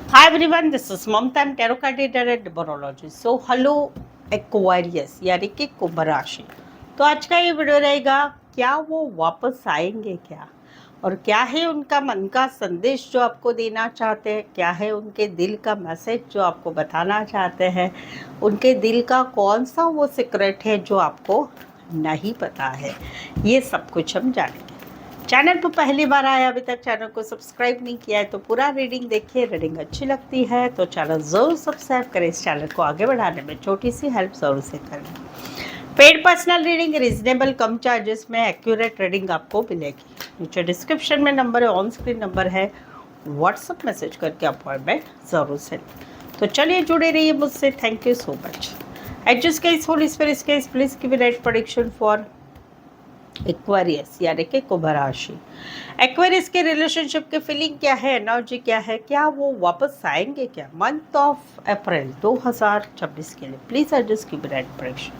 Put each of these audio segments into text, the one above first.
Hi everyone, this is Mamta. I'm tarot card reader at Numerology. So hello Aquarius यानी कि कुंभ राशि। तो आज का ये वीडियो रहेगा, क्या वो वापस आएंगे क्या, और क्या है उनका मन का संदेश जो आपको देना चाहते हैं, क्या है उनके दिल का मैसेज जो आपको बताना चाहते हैं, उनके दिल का कौन सा वो सीक्रेट है जो आपको नहीं पता है, ये सब कुछ हम जानेंगे। चैनल पर पहली बार आया, अभी तक चैनल को सब्सक्राइब नहीं किया है तो पूरा रीडिंग देखिए। रीडिंग अच्छी लगती है तो चैनल ज़रूर सब्सक्राइब करें। इस चैनल को आगे बढ़ाने में छोटी सी हेल्प ज़रूर से करें। पेड पर्सनल रीडिंग रीजनेबल कम चार्जेस में एक्यूरेट रीडिंग आपको मिलेगी। नीचे डिस्क्रिप्शन में नंबर है, ऑन स्क्रीन नंबर है, व्हाट्सअप मैसेज करके अपॉइंटमेंट ज़रूर से लें। तो चलिए जुड़े रहिए मुझसे। Thank you so much. Adjust case whole spirit case please give right prediction for Aquarius यानी कि कुंभ राशि। एक्वेरियस के रिलेशनशिप की फीलिंग क्या है, एनर्जी क्या है, क्या वो वापस आएंगे क्या मंथ ऑफ अप्रैल 2026 के लिए। Please adjust keep right prediction.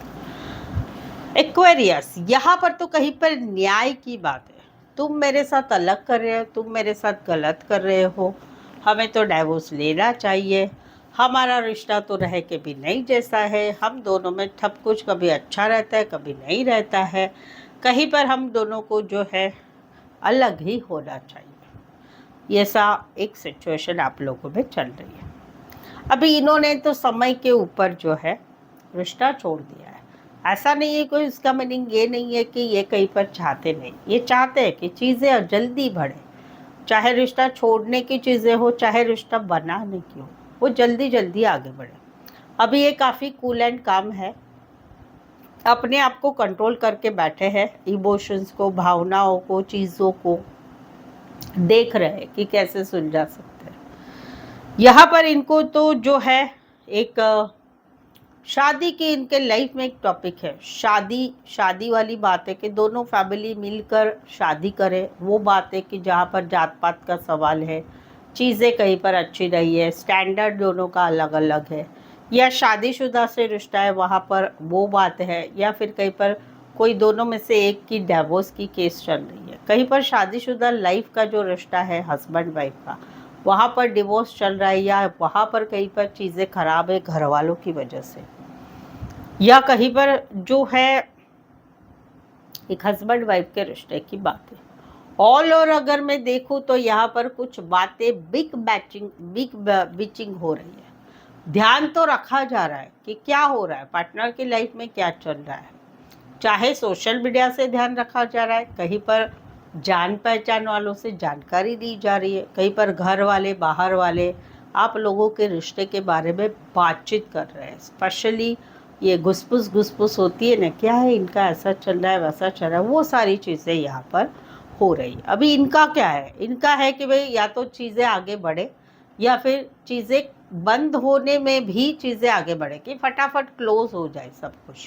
Aquarius, यहाँ पर तो कहीं पर न्याय की बात है। तुम मेरे साथ अलग कर रहे हो, तुम मेरे साथ गलत कर रहे हो, हमें तो डाइवोर्स लेना चाहिए, हमारा रिश्ता तो रह के भी नहीं जैसा है, हम दोनों में सब कुछ कभी अच्छा रहता है कभी नहीं रहता है, कहीं पर हम दोनों को जो है अलग ही होना चाहिए। ऐसा एक सिचुएशन आप लोगों में चल रही है। अभी इन्होंने तो समय के ऊपर जो है रिश्ता छोड़ दिया है। ऐसा नहीं है, कोई उसका मीनिंग ये नहीं है कि ये कहीं पर चाहते नहीं, ये चाहते हैं कि चीज़ें जल्दी बढ़े, चाहे रिश्ता छोड़ने की चीज़ें हो चाहे रिश्ता बनाने की हो, वो जल्दी जल्दी आगे बढ़े। अभी ये काफ़ी कूल एंड काम है, अपने आप को कंट्रोल करके बैठे हैं, इमोशंस को, भावनाओं को, चीज़ों को देख रहे हैं कि कैसे सुलझा सकते हैं। यहाँ पर इनको तो जो है एक शादी की इनके लाइफ में एक टॉपिक है। शादी वाली बात है कि दोनों फैमिली मिलकर शादी करें, वो बात है कि जहाँ पर जात पात का सवाल है, चीज़ें कहीं पर अच्छी नहीं है, स्टैंडर्ड दोनों का अलग अलग है, या शादीशुदा से रिश्ता है वहाँ पर वो बात है, या फिर कहीं पर कोई दोनों में से एक की डिवोर्स की केस चल रही है। कहीं पर शादीशुदा लाइफ का जो रिश्ता है हस्बैंड वाइफ का, वहाँ पर डिवोर्स चल रहा है, या वहाँ पर कहीं पर चीज़ें खराब है घर वालों की वजह से, या कहीं पर जो है एक हस्बैंड वाइफ के रिश्ते की बात है। ऑल और अगर मैं देखूं तो यहाँ पर कुछ बातें बिग बिचिंग हो रही है। ध्यान तो रखा जा रहा है कि क्या हो रहा है, पार्टनर की लाइफ में क्या चल रहा है, चाहे सोशल मीडिया से ध्यान रखा जा रहा है, कहीं पर जान पहचान वालों से जानकारी दी जा रही है, कहीं पर घर वाले बाहर वाले आप लोगों के रिश्ते के बारे में बातचीत कर रहे हैं। स्पेशली ये घुसपुस होती है ना, क्या है इनका, ऐसा चल रहा है वैसा चल रहा है, वो सारी चीज़ें यहाँ पर हो रही है। अभी इनका क्या है, इनका है कि भाई या तो चीज़ें आगे बढ़े, या फिर चीज़ें बंद होने में भी चीज़ें आगे बढ़े कि फटाफट क्लोज हो जाए सब कुछ।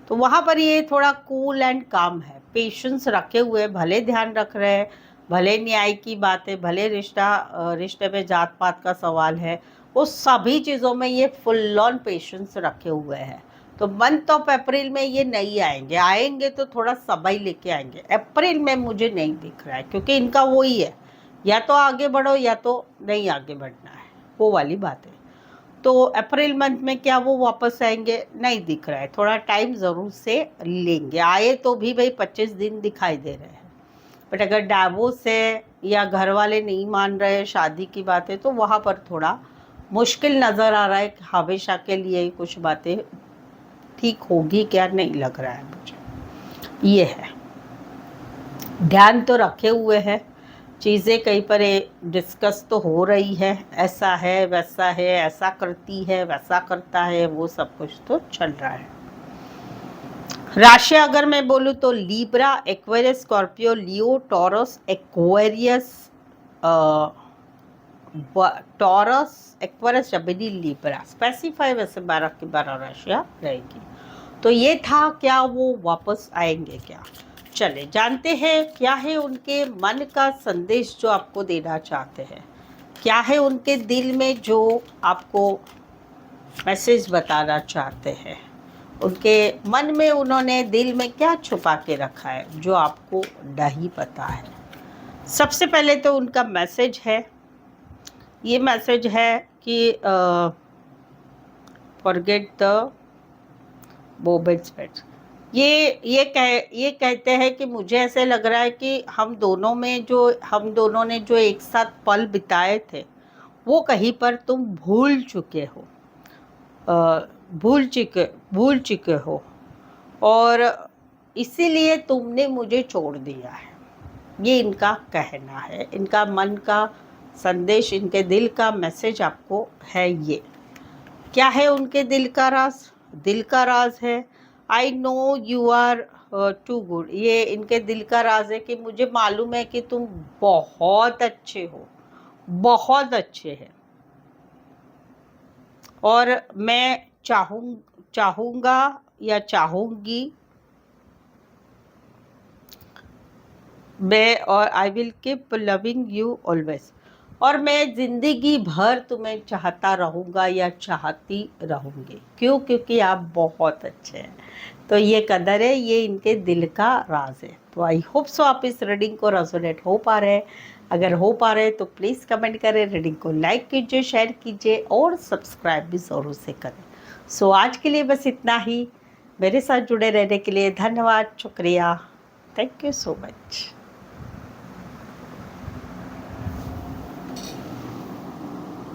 तो वहाँ पर ये थोड़ा कूल एंड काम है, पेशेंस रखे हुए, भले ध्यान रख रहे हैं, भले न्याय की बात है, भले रिश्ते में जात पात का सवाल है, वो सभी चीज़ों में ये फुल ऑन पेशेंस रखे हुए हैं। तो मंथ ऑफ अप्रैल में ये नहीं आएंगे, आएंगे तो थोड़ा समय लेके आएंगे। अप्रैल में मुझे नहीं दिख रहा है, क्योंकि इनका वो ही है, या तो आगे बढ़ो या तो नहीं आगे बढ़ना है, वो वाली बात है। तो अप्रैल मंथ में क्या वो वापस आएंगे, नहीं दिख रहा है, थोड़ा टाइम ज़रूर से लेंगे। आए तो भी भाई 25 दिन दिखाई दे रहे हैं, बट अगर डाइवोर्स है या घर वाले नहीं मान रहे, शादी की बात है, तो वहाँ पर थोड़ा मुश्किल नज़र आ रहा है। हमेशा के लिए कुछ बातें ठीक होगी क्या, नहीं लग रहा है मुझे। ये है, ध्यान तो रखे हुए हैं, चीज़ें कहीं पर डिस्कस तो हो रही है, ऐसा है वैसा है, ऐसा करती है वैसा करता है, वो सब कुछ तो चल रहा है। राशि अगर मैं बोलूँ तो लीब्रा, एक्वेरियस, स्कॉर्पियो, लियो, टॉरस, एक्वेरियस, टॉरस, एक्वेरियस, जमिनी, लीब्रा। स्पेसिफाई वैसे 12 की 12 राशियाँ रहेगी। तो ये था, क्या वो वापस आएंगे क्या। चले जानते हैं क्या है उनके मन का संदेश जो आपको देना चाहते हैं, क्या है उनके दिल में जो आपको मैसेज बताना चाहते हैं, उनके मन में उन्होंने दिल में क्या छुपा के रखा है जो आपको नहीं पता है। सबसे पहले तो उनका मैसेज है ये मैसेज है कि फॉरगेट द बोबेट्स पेट्स। ये कहते हैं कि मुझे ऐसे लग रहा है कि हम दोनों ने जो एक साथ पल बिताए थे वो कहीं पर तुम अ, भूल चुके हो, और इसीलिए तुमने मुझे छोड़ दिया है। ये इनका कहना है, इनका मन का संदेश, इनके दिल का मैसेज आपको है ये। क्या है उनके दिल का राज? दिल का राज है I know you are too good. ये इनके दिल का राज है कि मुझे मालूम है कि तुम बहुत अच्छे हो, बहुत अच्छे हैं, और मैं चाहूँगा या चाहूँगी, मैं और I will keep loving you always, और मैं जिंदगी भर तुम्हें चाहता रहूँगा या चाहती रहूँगी। क्यों? क्योंकि आप बहुत अच्छे हैं। तो ये कदर है, ये इनके दिल का राज है। तो आई होप सो आप इस रीडिंग को रेजोनेट हो पा रहे हैं। अगर हो पा रहे हैं तो प्लीज़ कमेंट करें, रीडिंग को लाइक कीजिए, शेयर कीजिए और सब्सक्राइब भी ज़रूर से करें। सो आज के लिए बस इतना ही। मेरे साथ जुड़े रहने के लिए धन्यवाद, शुक्रिया, थैंक यू सो मच।